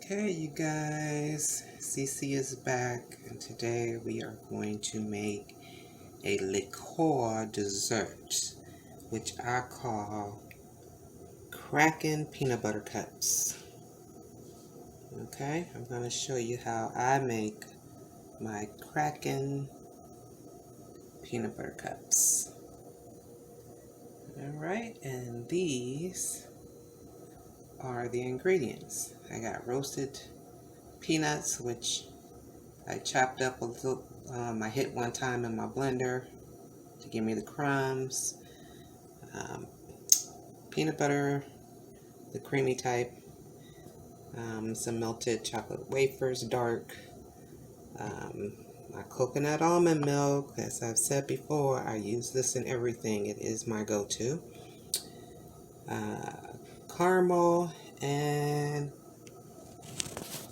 Okay, you guys, Cece is back, and today we are going to make a liqueur dessert, which I call Kraken peanut butter cups. Okay, I'm going to show you how I make my Kraken peanut butter cups. Alright, and these are the ingredients. I got roasted peanuts, which I chopped up a little. I hit one time in my blender to give me the crumbs. Peanut butter, the creamy type. Some melted chocolate wafers, dark. My coconut almond milk, as I've said before, I use this in everything. It is my go-to. Caramel and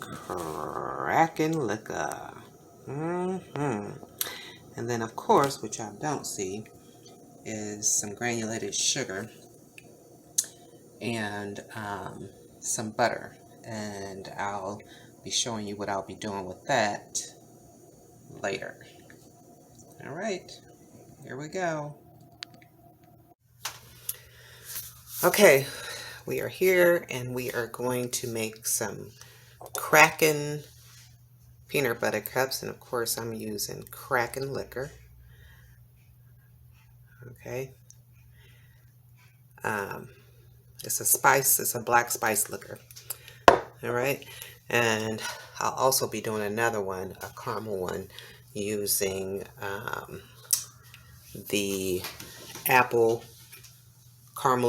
Kraken liquor. And then, of course, which I don't see, is some granulated sugar and some butter. And I'll be showing you what I'll be doing with that later. All right, here we go. Okay, we are here and we are going to make some Kraken peanut butter cups, and of course I'm using Kraken liquor. Okay, it's a spice, it's a black spice liquor. All right, and I'll also be doing another one, a caramel one, using the caramel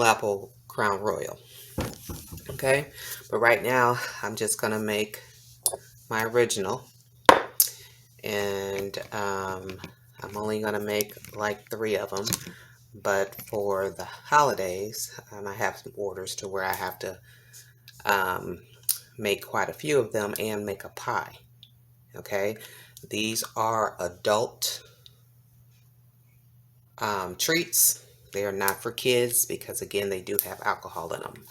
apple Crown Royal. Okay, but right now I'm just gonna make my original, and I'm only gonna make like 3 of them, but for the holidays I have some orders to where I have to make quite a few of them and make a pie. Okay, these are adult treats. They are not for kids because, again, they do have alcohol in them.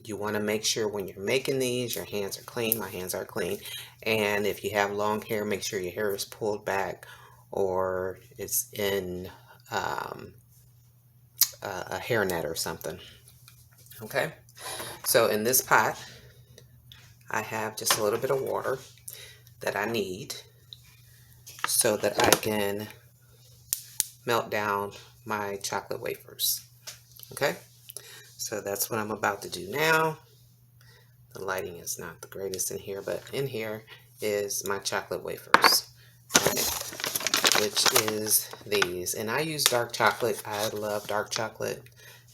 You want to make sure when you're making these, your hands are clean. My hands are clean. And if you have long hair, make sure your hair is pulled back or it's in a hairnet or something. Okay, so in this pot, I have just a little bit of water that I need so that I can melt down my chocolate wafers. Okay, so that's what I'm about to do now. The lighting is not the greatest in here, but in here is my chocolate wafers, okay, which is these. And I use dark chocolate. I love dark chocolate,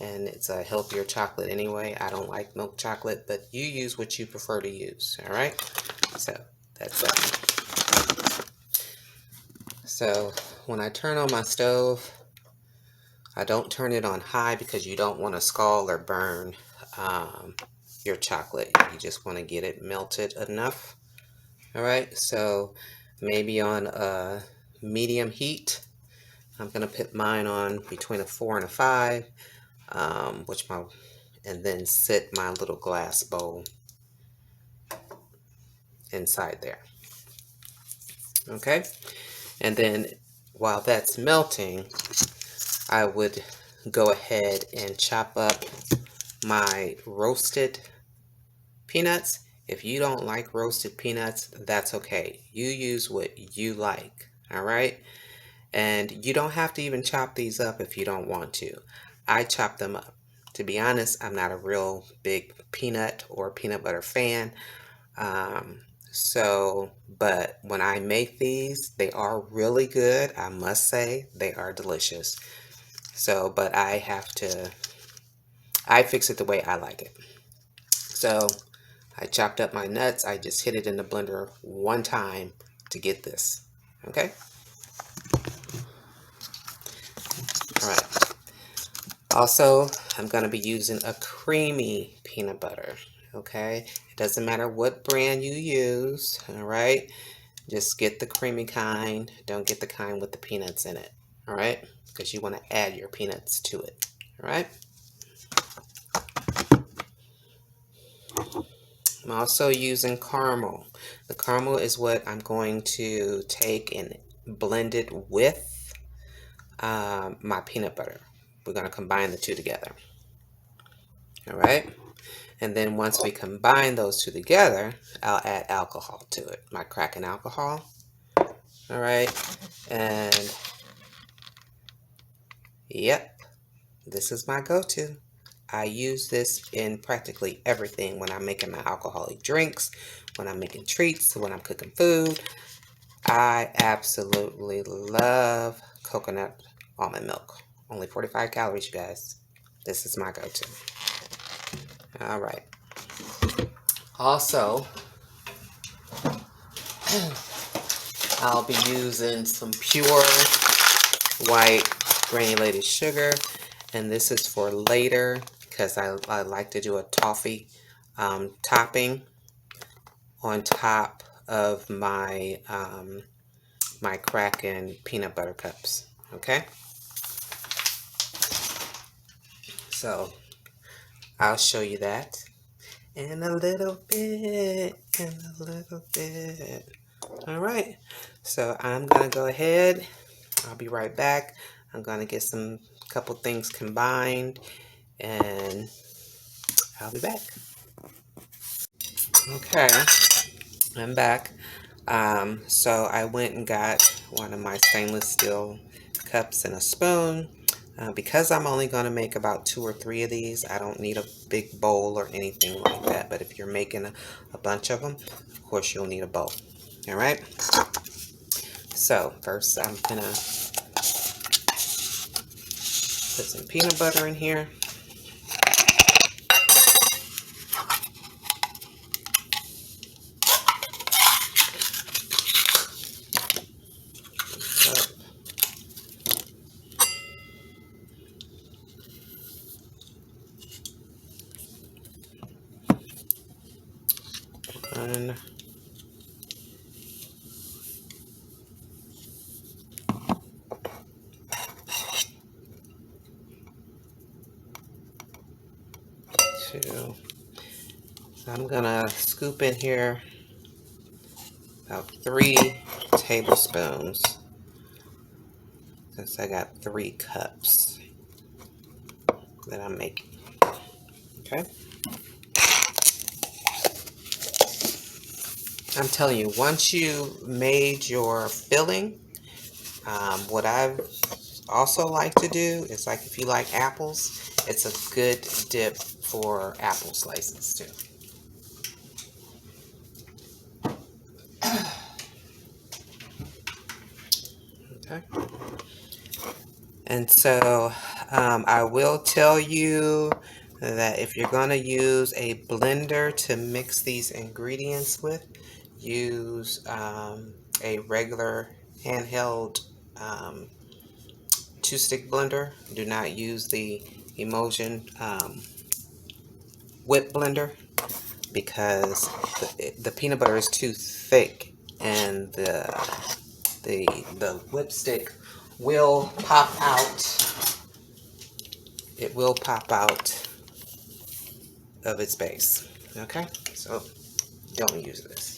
and it's a healthier chocolate anyway. I don't like milk chocolate, but you use what you prefer to use, all right? So that's it. So when I turn on my stove, I don't turn it on high because you don't want to scald or burn your chocolate. You just want to get it melted enough. All right, so maybe on a medium heat. I'm going to put mine on between a 4 and a 5, and then sit my little glass bowl inside there. Okay, and then while that's melting, I would go ahead and chop up my roasted peanuts. If you don't like roasted peanuts, that's okay. You use what you like, all right? And you don't have to even chop these up if you don't want to. I chop them up. To be honest, I'm not a real big peanut or peanut butter fan. But when I make these, they are really good. I must say, they are delicious. So, but I fix it the way I like it. So, I chopped up my nuts. I just hit it in the blender one time to get this. Okay? All right. Also, I'm going to be using a creamy peanut butter. Okay? It doesn't matter what brand you use. All right? Just get the creamy kind. Don't get the kind with the peanuts in it. All right? Because you want to add your peanuts to it. All right? I'm also using caramel. The caramel is what I'm going to take and blend it with my peanut butter. We're going to combine the two together. All right. And then once we combine those two together, I'll add alcohol to it, my Kraken alcohol. All right. And yep, this is my go-to. I use this in practically everything when I'm making my alcoholic drinks, when I'm making treats, when I'm cooking food. I absolutely love coconut almond milk. Only 45 calories, you guys. This is my go-to. All right. Also, I'll be using some pure white granulated sugar, and this is for later because I like to do a toffee topping on top of my my Kraken peanut butter cups. Okay, so I'll show you that in a little bit. All right, so I'm gonna go ahead. I'll be right back. I'm gonna get some couple things combined, and I'll be back. Okay, I'm back. So I went and got one of my stainless steel cups and a spoon. Because I'm only going to make about 2 or 3 of these, I don't need a big bowl or anything like that. But if you're making a bunch of them, of course you'll need a bowl. All right. So first I'm going to put some peanut butter in here. One, two. So I'm gonna scoop in here about 3 tablespoons since I got 3 cups that I'm making. Okay. I'm telling you, once you made your filling, what I also like to do is, like, if you like apples, it's a good dip for apple slices too. Okay. And so I will tell you that if you're going to use a blender to mix these ingredients with, use a regular handheld 2-stick blender. Do not use the emulsion whip blender, because the peanut butter is too thick, and the whip stick will pop out. It will pop out of its base. Okay, so don't use this.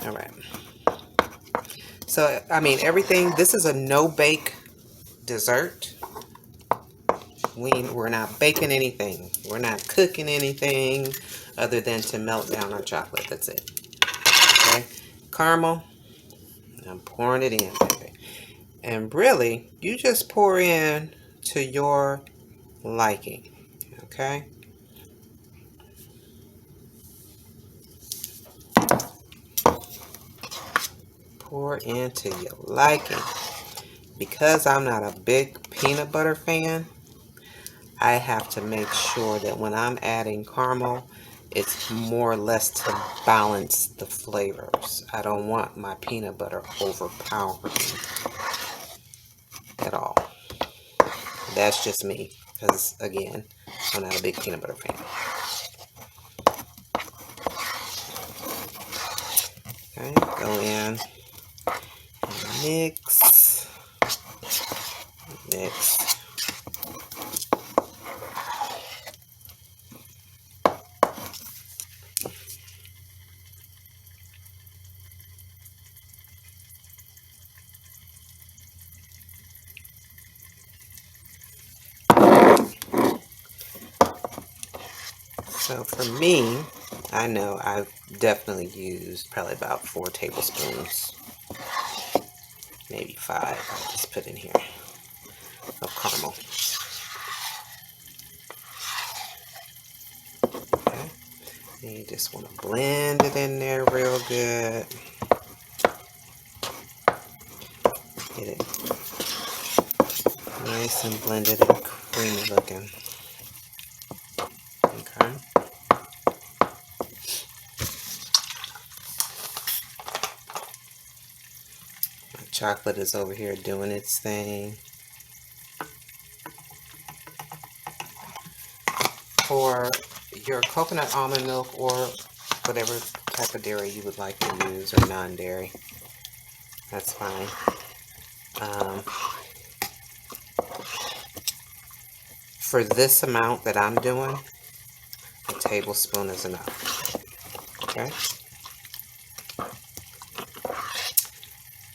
All right. So I mean, everything. This is a no-bake dessert. We're not baking anything. We're not cooking anything other than to melt down our chocolate. That's it. Okay, caramel. I'm pouring it in, baby. And really, you just pour in to your liking. Okay. Pour into your liking. Because I'm not a big peanut butter fan, I have to make sure that when I'm adding caramel, it's more or less to balance the flavors. I don't want my peanut butter overpowering at all. That's just me, because again, I'm not a big peanut butter fan. Okay, go in and mix. Mix. So for me, I know I've definitely used probably about 4 tablespoons, maybe 5, I'll just put in here, of caramel. Okay, and you just want to blend it in there real good. Get it nice and blended and creamy looking. Okay. My chocolate is over here doing its thing. For your coconut almond milk or whatever type of dairy you would like to use, or non-dairy, that's fine. For this amount that I'm doing, a tablespoon is enough. Okay?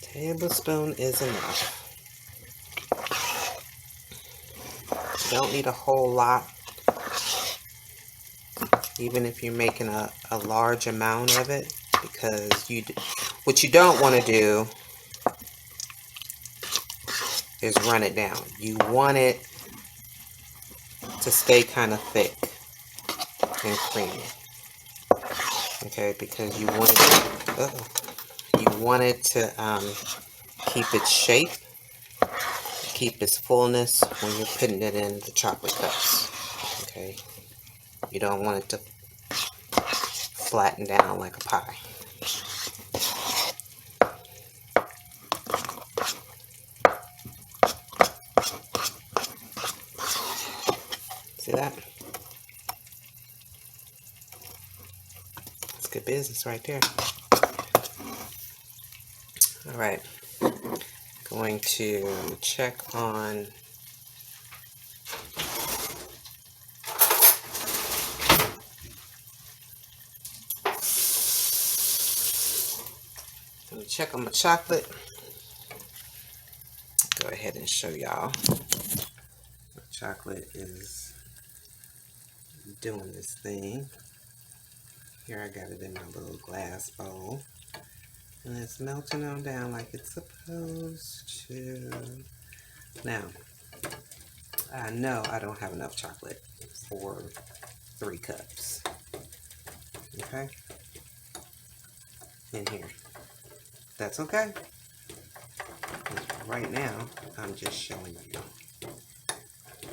Tablespoon is enough. You don't need a whole lot, even if you're making a large amount of it, because what you don't want to do is run it down. You want it to stay kind of thick and creamy. Okay, because you want it to keep its shape, keep its fullness when you're putting it in the chocolate cups. Okay, you don't want it to flatten down like a pie. See that? It's good business right there. All right, going to check on my chocolate. Go ahead and show y'all. My chocolate is doing this thing. Here I got it in my little glass bowl. And it's melting on down like it's supposed to. Now, I know I don't have enough chocolate for 3 cups. Okay? In here. That's okay. Right now, I'm just showing you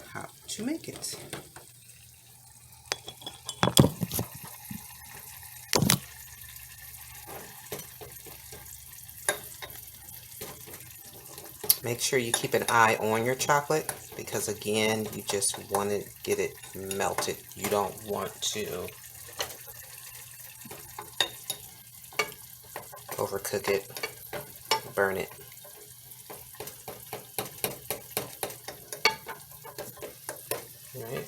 how to make it. Make sure you keep an eye on your chocolate, because again, you just want to get it melted. You don't want to overcook it, burn it. All right.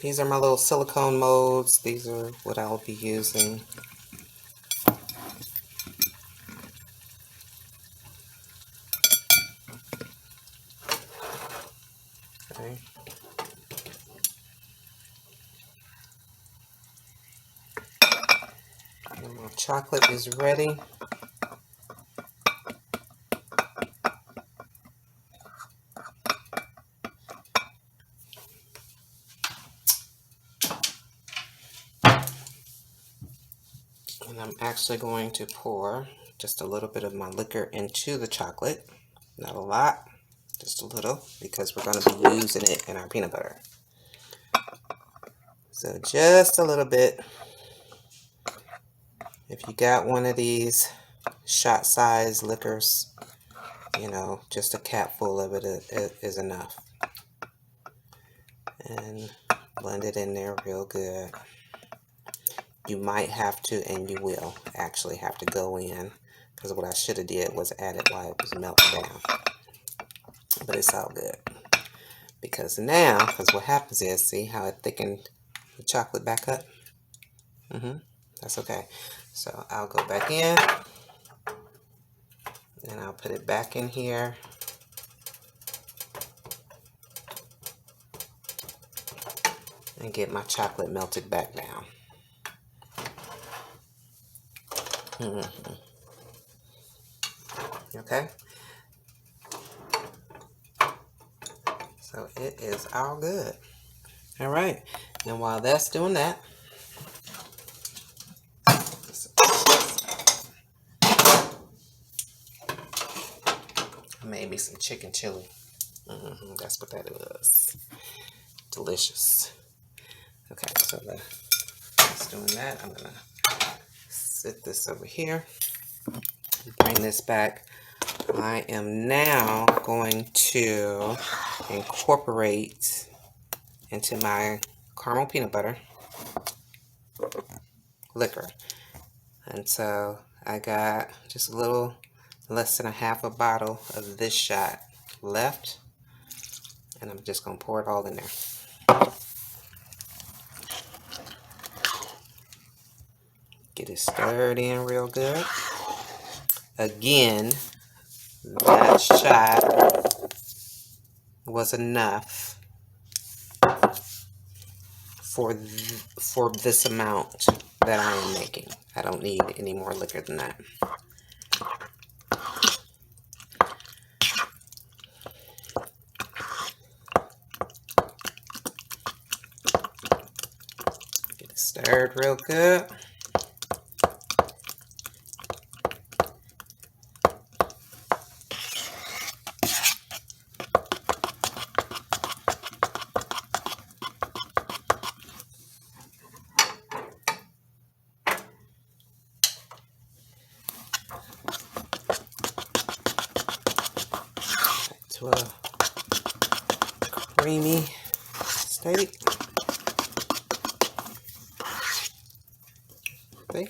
These are my little silicone molds. These are what I'll be using. Okay. And my chocolate is ready. And I'm actually going to pour just a little bit of my liquor into the chocolate. Not a lot, just a little, because we're going to be using it in our peanut butter. So just a little bit. If you got one of these shot size liquors, you know, just a cap full of it is enough. And blend it in there real good. You might have to, and you will actually have to go in, because what I should have did was add it while it was melting down. But it's all good, Because now, because what happens is, see how it thickened the chocolate back up? That's okay. So I'll go back in and I'll put it back in here. And get my chocolate melted back down. Okay. So it is all good. All right. And while that's doing that, I made me some chicken chili. That's what that was. Delicious. Okay, so that's doing that. I'm gonna sit this over here. Bring this back. I am now going to incorporate into my caramel peanut butter liquor. And so I got just a little less than a half a bottle of this shot left. And I'm just going to pour it all in there. Get it stirred in real good. Again, that shot was enough for this amount that I am making. I don't need any more liquor than that. Get it stirred real good. To a creamy state. See?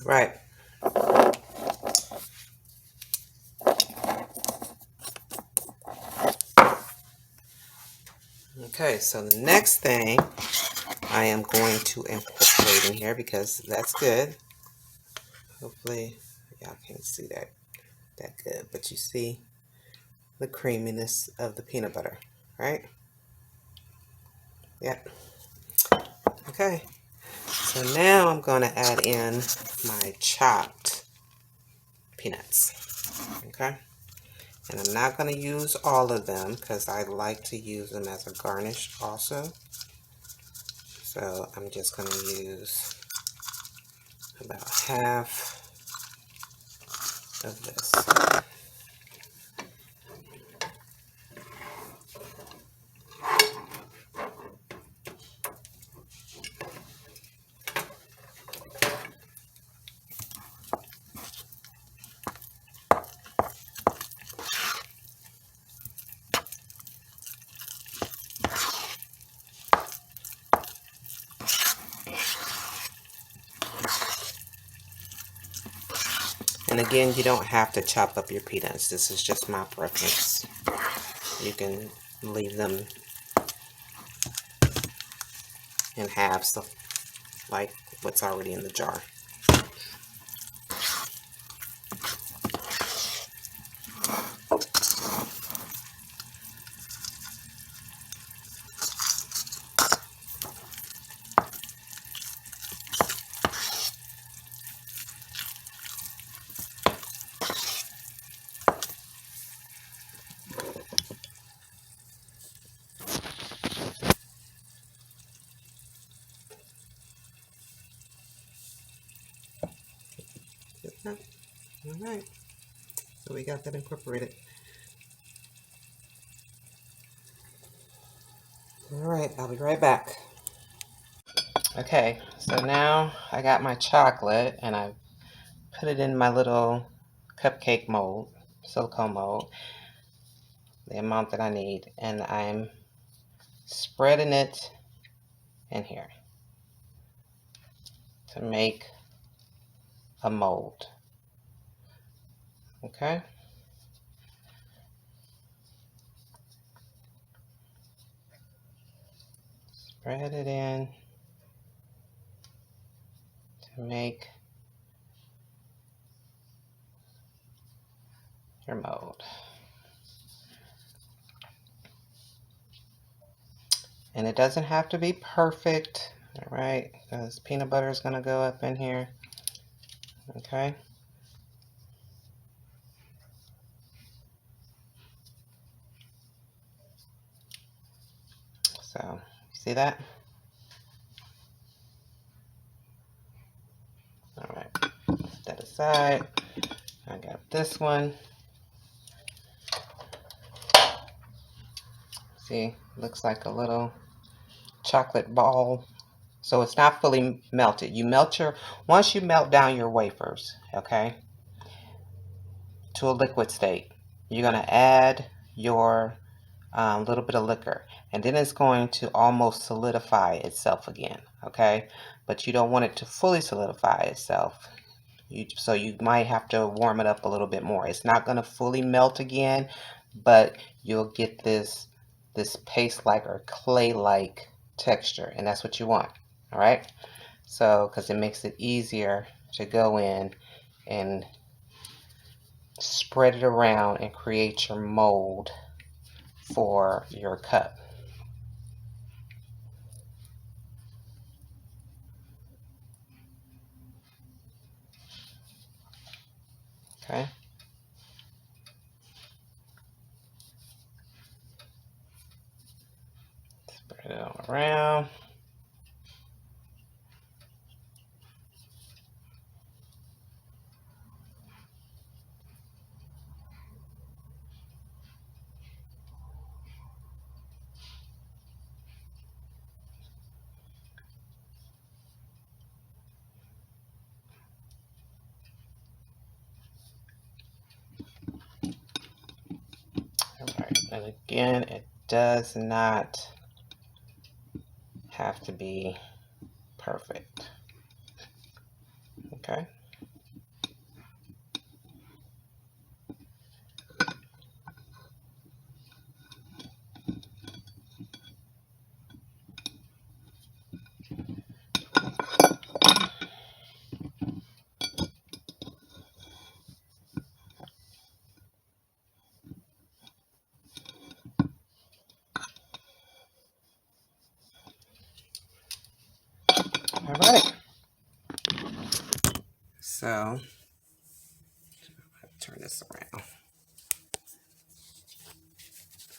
Right. Okay, so the next thing I am going to incorporate in here, because that's good. Hopefully y'all can't see that good, but you see the creaminess of the peanut butter, right? Yep. Okay, so now I'm going to add in my chopped peanuts. Okay, and I'm not going to use all of them because I like to use them as a garnish also. So I'm just going to use about half of this. And again, you don't have to chop up your peanuts. This is just my preference. You can leave them in halves, so like what's already in the jar. Alright, so we got that incorporated. Alright, I'll be right back. Okay, so now I got my chocolate and I put it in my little cupcake mold, silicone mold, the amount that I need, and I'm spreading it in here to make a mold. Okay. Spread it in to make your mold. And it doesn't have to be perfect, all right? Because peanut butter is going to go up in here. Okay. So, see that? All right. Put that aside. I got this one. See, looks like a little chocolate ball. So it's not fully melted. Once you melt down your wafers, okay, to a liquid state, you're going to add your little bit of liquor, and then it's going to almost solidify itself again, okay? But you don't want it to fully solidify itself. So you might have to warm it up a little bit more. It's not going to fully melt again, but you'll get this paste-like or clay-like texture, and that's what you want, all right? So, because it makes it easier to go in and spread it around and create your mold for your cup. Okay. Spread it all around. Alright, and again, it does not have to be perfect. Okay. Alright. So, turn this around.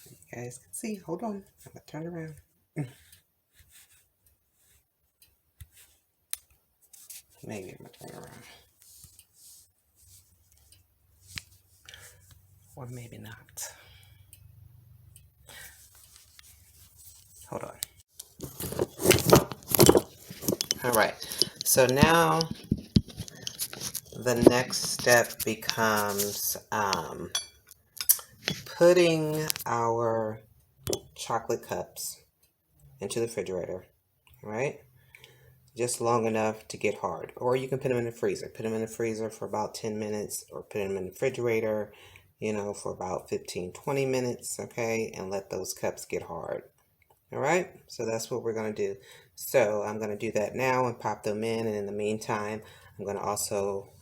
You guys can see. Hold on. I'm going to turn it around. Maybe I'm going to turn it around. Or maybe not. Hold on. Alright. So now the next step becomes putting our chocolate cups into the refrigerator. Alright? Just long enough to get hard. Or you can put them in the freezer. Put them in the freezer for about 10 minutes, or put them in the refrigerator, you know, for about 15-20 minutes, okay? And let those cups get hard. All right, so that's what we're going to do. So I'm going to do that now and pop them in. And in the meantime, I'm going to also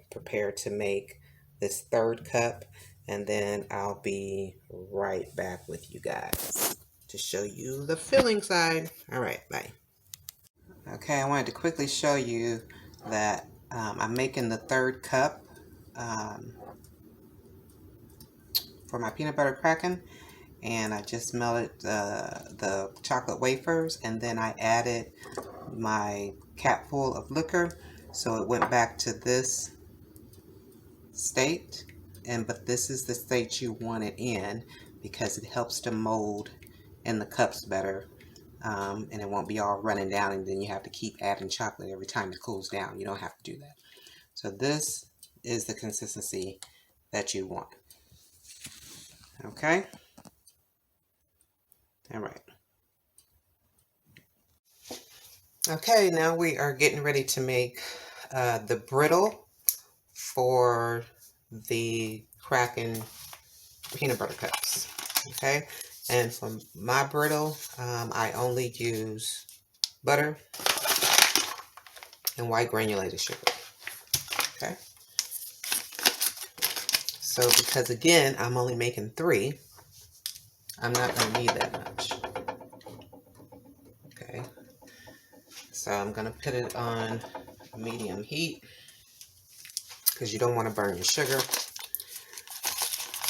prepare to make this third cup. And then I'll be right back with you guys to show you the filling side. All right, bye. Okay, I wanted to quickly show you that I'm making the third cup for my peanut butter kraken, and I just melted the chocolate wafers, and then I added my cap full of liquor, so it went back to this state. But this is the state you want it in, because it helps to mold in the cups better. And it won't be all running down, and then you have to keep adding chocolate every time it cools down. You don't have to do that. So this is the consistency that you want. Okay? All right. Okay, now we are getting ready to make the brittle for the Kraken peanut butter cups. Okay, and for my brittle, I only use butter and white granulated sugar. Okay, so because again, I'm only making 3, I'm not going to need that much. Okay, so I'm going to put it on medium heat because you don't want to burn your sugar.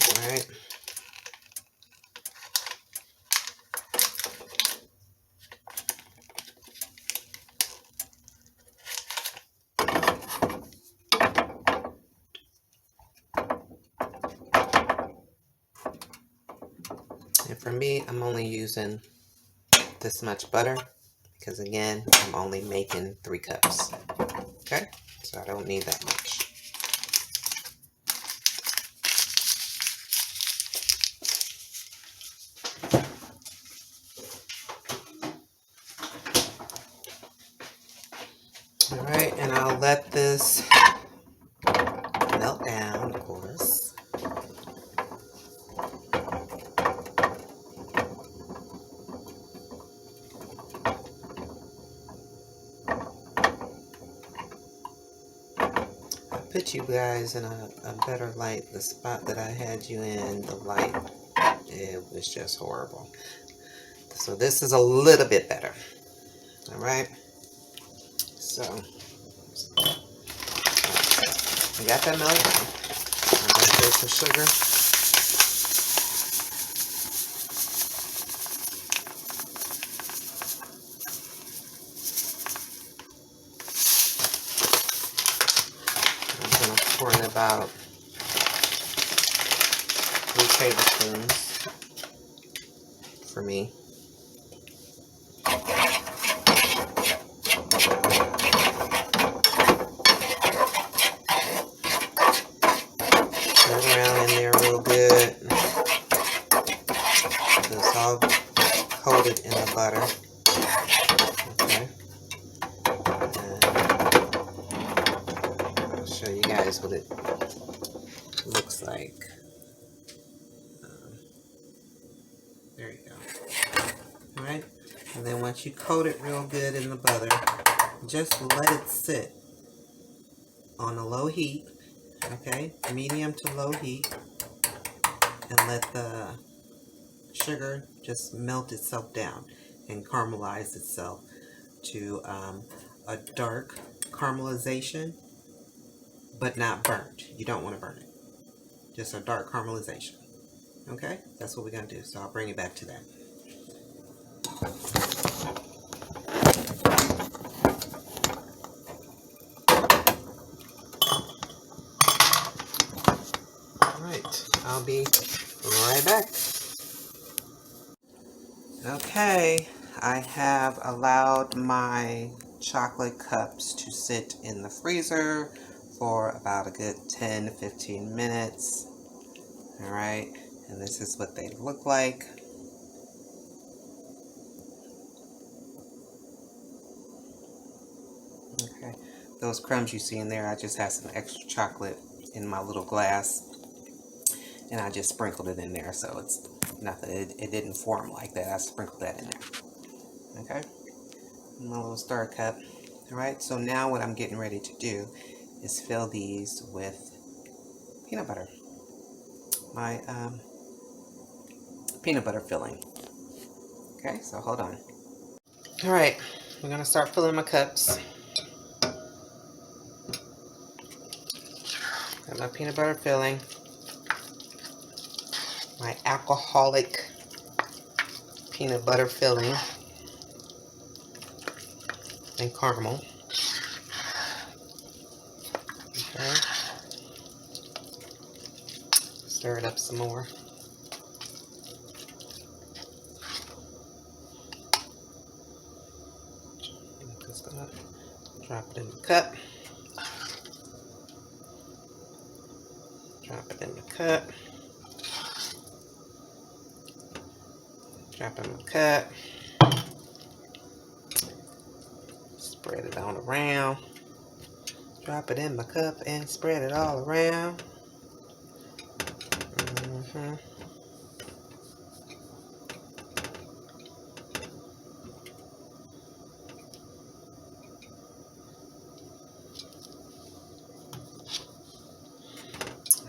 All right. And for me, I'm only using this much butter because again, I'm only making 3 cups. Okay, so I don't need that much. All right, and I'll let this melt down, of course. I put you guys in a better light. The spot that I had you in, the light, it was just horrible. So this is a little bit better. All right, so I got that melted down. I'm going to put some sugar. I'm going to pour in about 3 tablespoons for me. Stir it around in there real good. So it's all coated in the butter. Okay. And I'll show you guys what it looks like. There you go. Alright. And then once you coat it real good in the butter, just let it sit on a low heat. Okay. Medium to low heat. And let the sugar just melt itself down and caramelize itself to a dark caramelization, but not burnt. You don't want to burn it. Just a dark caramelization. Okay, that's what we're going to do. So I'll bring it back to that. Alright, I'll be right back. Okay, I have allowed my chocolate cups to sit in the freezer for about a good 10-15 minutes. Alright, and this is what they look like. Okay, those crumbs you see in there, I just had some extra chocolate in my little glass and I just sprinkled it in there, so it's nothing, it didn't form like that. I sprinkled that in there. Okay, my little stir cup. Alright, so now what I'm getting ready to do is fill these with peanut butter. My peanut butter filling. Okay, so hold on. Alright, I'm going to start filling my cups. Got my peanut butter filling. My alcoholic peanut butter filling. And caramel. Okay. Stir it up some more. I'm just gonna drop it in the cup. Drop it in the cup. Drop it in the cup. Spread it on around. Drop it in my cup and spread it all around.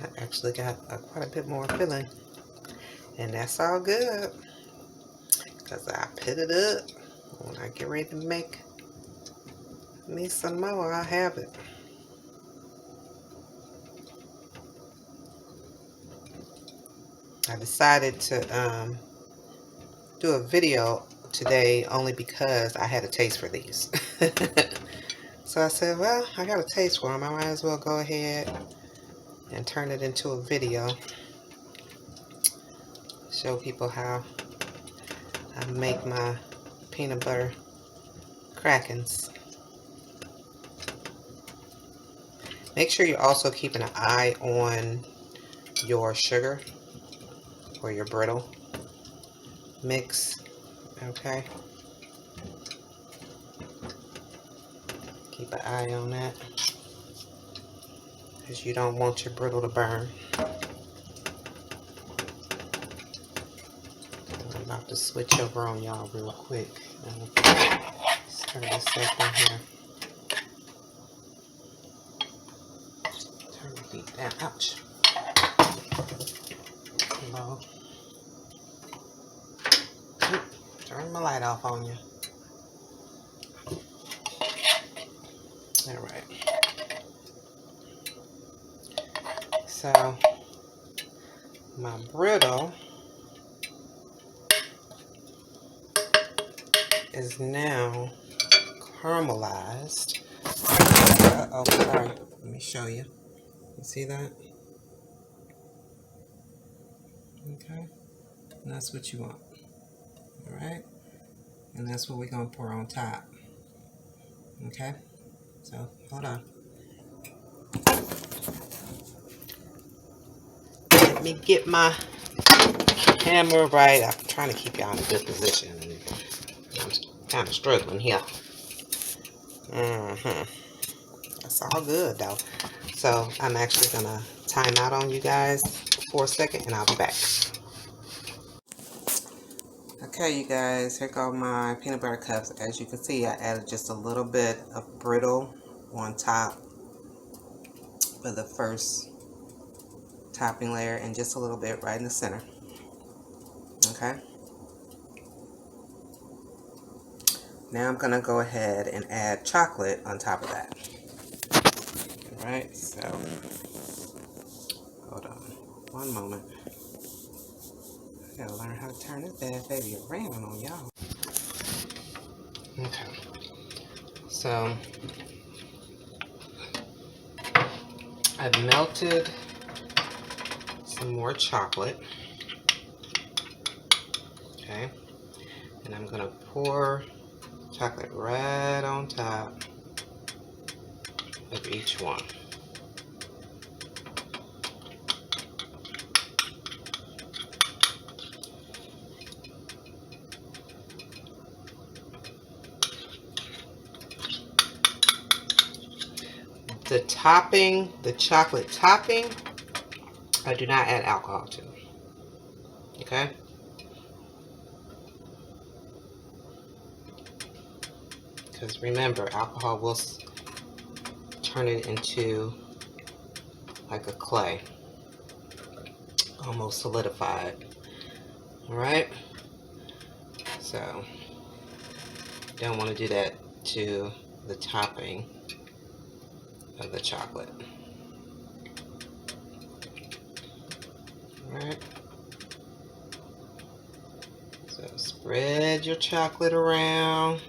I actually got quite a bit more filling, and that's all good because I put it up. When I get ready to make me some more, I'll have it. I decided to do a video today only because I had a taste for these. So I said, well, I got a taste for them. I might as well go ahead and turn it into a video. Show people how I make my peanut butter crackens. Make sure you're also keeping an eye on your sugar or your brittle mix, okay? Keep an eye on that because you don't want your brittle to burn. I'm about to switch over on y'all real quick. Stir this up in here. Turn the heat down. Ouch. Hello. Turn my light off on you. Alright. So, my brittle is now caramelized. Oh, sorry. Let me show you. You see that? Okay. And that's what you want. Alright? And that's what we're going to pour on top. Okay? So, hold on. Let me get my camera right. I'm trying to keep y'all in a good position. I'm kind of struggling here. That's all good, though. So, I'm actually going to time out on you guys for a second, and I'll be back. Okay, you guys, here go my peanut butter cups. As you can see, I added just a little bit of brittle on top for the first topping layer and just a little bit right in the center. Okay. Now I'm going to go ahead and add chocolate on top of that. Alright, so hold on one moment. I gotta learn how to turn this bad baby around on y'all. Okay. So I've melted some more chocolate. Okay. And I'm gonna pour chocolate right on top of each one. The topping, the chocolate topping, I do not add alcohol to. Okay? Because remember, alcohol will turn it into like a clay. Almost solidified. Alright? So, don't want to do that to the topping of the chocolate. Alright? So, spread your chocolate around.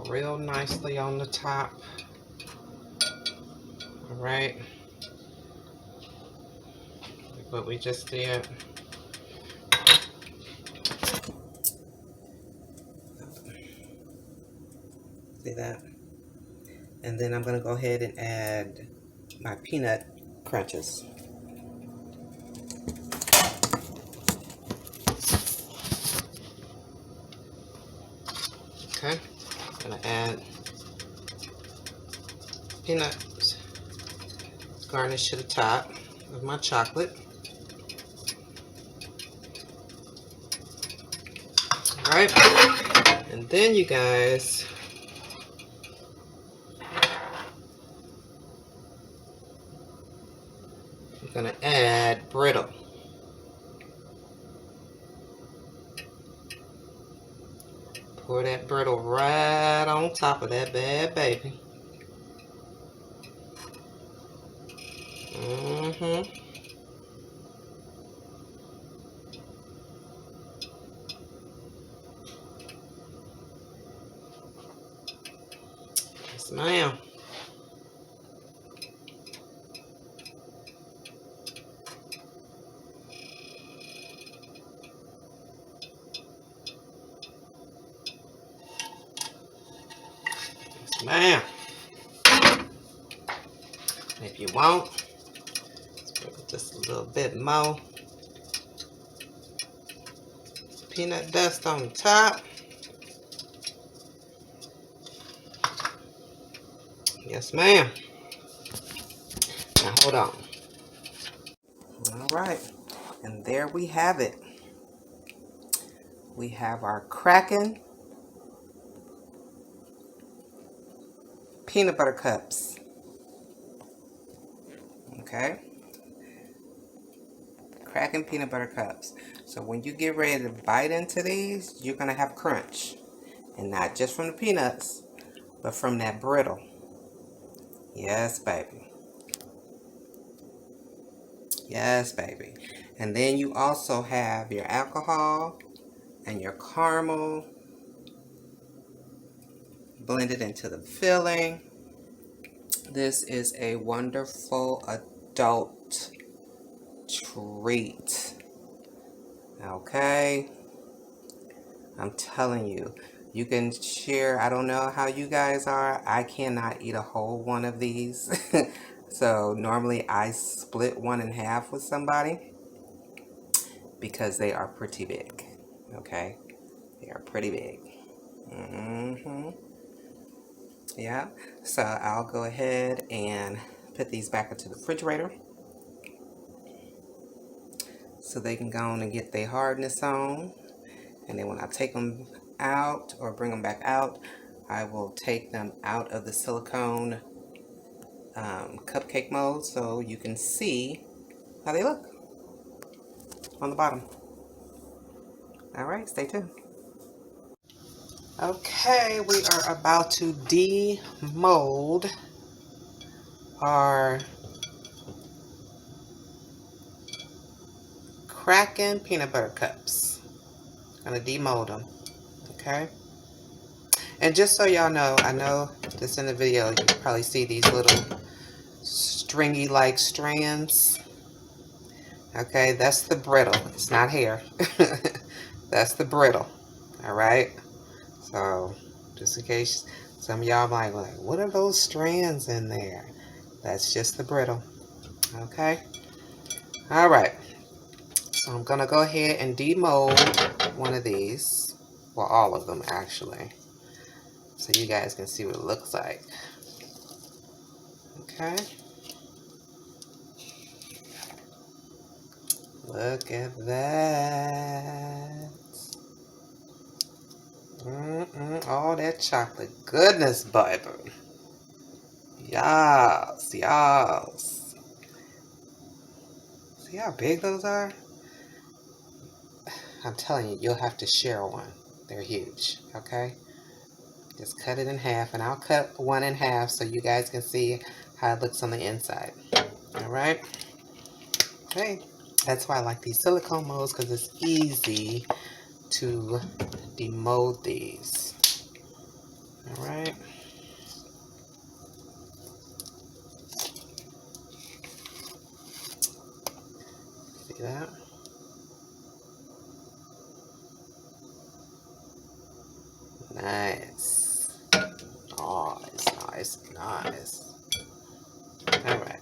Real nicely on the top. Alright? Like what we just did. See that? And then I'm going to go ahead and add my peanut crunches. peanut garnish to the top of my chocolate. All right, and then you guys, I'm gonna add brittle. Pour that brittle right on top of that bad baby. Yes, ma'am. Yes, ma'am. If you want, sprinkle just a little bit more peanut dust on the top. Yes, ma'am. Now hold on. All right, and there we have it. We have our Kraken peanut butter cups. Okay, Kraken peanut butter cups. So when you get ready to bite into these, you're gonna have crunch, and not just from the peanuts, but from that brittle. Yes, baby. Yes, baby. And then you also have your alcohol and your caramel blended into the filling. This is a wonderful adult treat. Okay? I'm telling you, you can share. I don't know how you guys are. I cannot eat a whole one of these. So normally I split one in half with somebody because they are pretty big. Okay? They are pretty big. Yeah. So I'll go ahead and put these back into the refrigerator so they can go on and get their hardness on. And then when I take them out or bring them back out, I will take them out of the silicone cupcake mold so you can see how they look on the bottom. All right, stay tuned. Okay, we are about to demold our Kraken peanut butter cups. I'm gonna demold them. Okay. And just so y'all know, I know this in the video, you can probably see these little stringy like strands. Okay, that's the brittle. It's not hair. That's the brittle. All right. So just in case some of y'all might be like, what are those strands in there? That's just the brittle. Okay. All right. So I'm gonna go ahead and demold one of these. Well, all of them actually, so you guys can see what it looks like. Okay. Look at that. All that chocolate goodness, baby. Yes, yes. See how big those are? I'm telling you, you'll have to share one. They're huge, okay? Just cut it in half, and I'll cut one in half so you guys can see how it looks on the inside. All right? Okay. That's why I like these silicone molds, because it's easy to demold these. All right. See that? Nice. Nice. All right.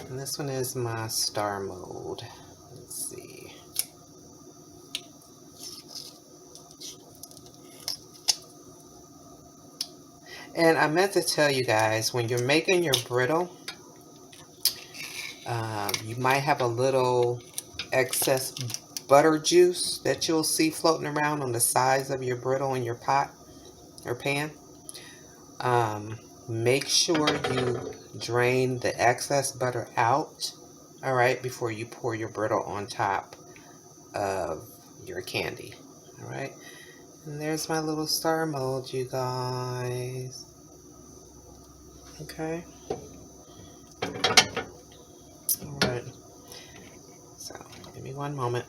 And this one is my star mold. Let's see. And I meant to tell you guys, when you're making your brittle, you might have a little excess butter juice that you'll see floating around on the sides of your brittle in your pot or pan. Make sure you drain the excess butter out, all right, before you pour your brittle on top of your candy, all right. And there's my little star mold, you guys. Okay. All right. So, give me one moment.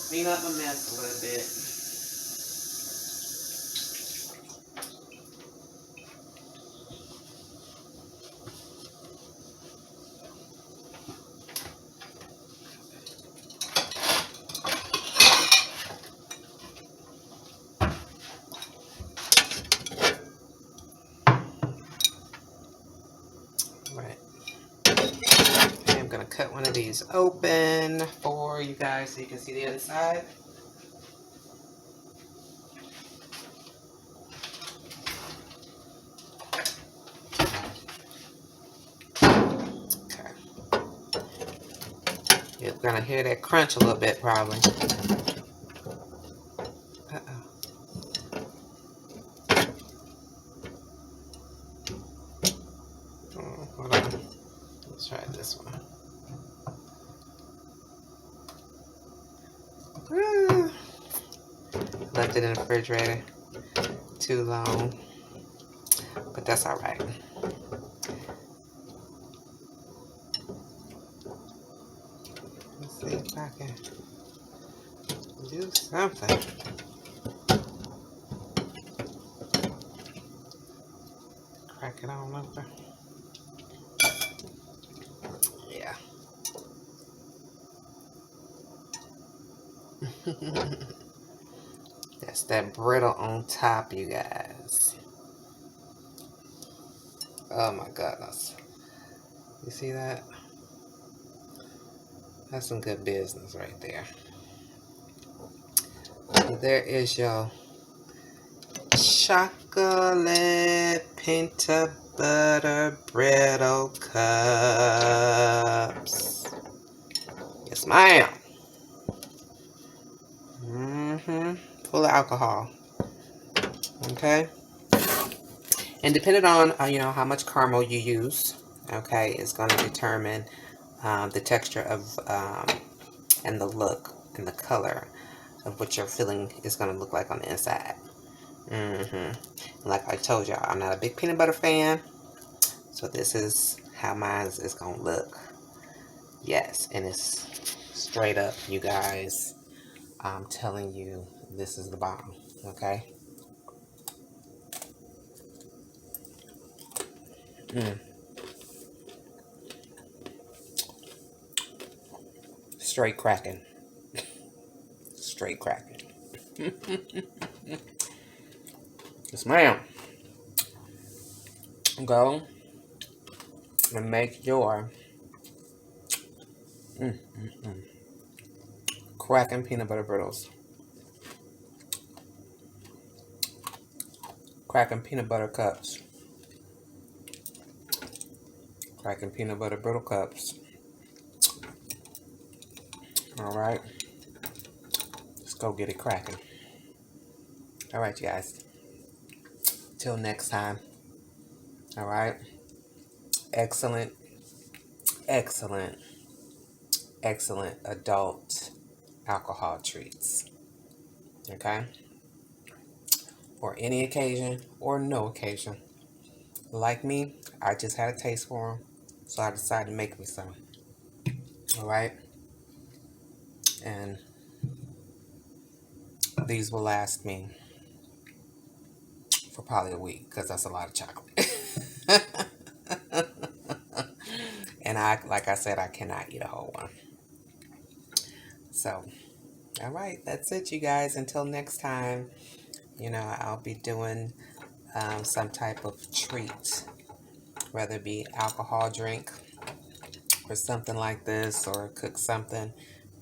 Clean up my mess a little bit. All right. Okay, I'm gonna cut one of these open for you guys so you can see the inside. Okay. You're gonna hear that crunch a little bit probably. Uh-oh. Oh, hold on. Let's try this one. Left it in the refrigerator too long, but that's all right. Let's see if I can do something. Crack it on open. Yeah. That's that brittle on top, you guys. Oh my goodness. You see that? That's some good business right there. So there is your chocolate peanut butter brittle cups. Yes, ma'am. Full of alcohol. Okay. And depending on you know, how much caramel you use, okay, is going to determine the texture of and the look and the color of what your filling is going to look like on the inside. Like I told y'all, I'm not a big peanut butter fan, so this is how mine is going to look. Yes, and it's straight up, you guys. I'm telling you, this is the bomb. Okay. Straight cracking. Straight cracking. Yes, ma'am. Go and make your cracking peanut butter brittles. Cracking peanut butter cups. Cracking peanut butter brittle cups. Alright. Let's go get it cracking. Alright, you guys. Till next time. Alright. Excellent, excellent, excellent adult alcohol treats. Okay? For any occasion or no occasion. Like me, I just had a taste for them, so I decided to make me some. Alright? And these will last me for probably a week because that's a lot of chocolate. And like I said, I cannot eat a whole one. So, all right, that's it, you guys. Until next time, you know, I'll be doing some type of treat, whether it be alcohol drink or something like this, or cook something,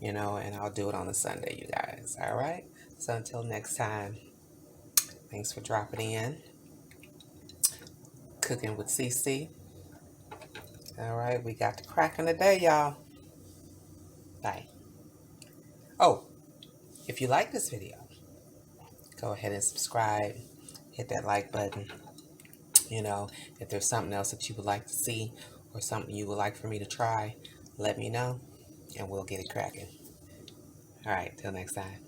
you know, and I'll do it on a Sunday, you guys. All right. So until next time, thanks for dropping in. Cooking with CC. All right, we got the cracking today, y'all. Bye. Oh, if you like this video, go ahead and subscribe. Hit that like button. You know, if there's something else that you would like to see or something you would like for me to try, let me know and we'll get it cracking. All right, till next time.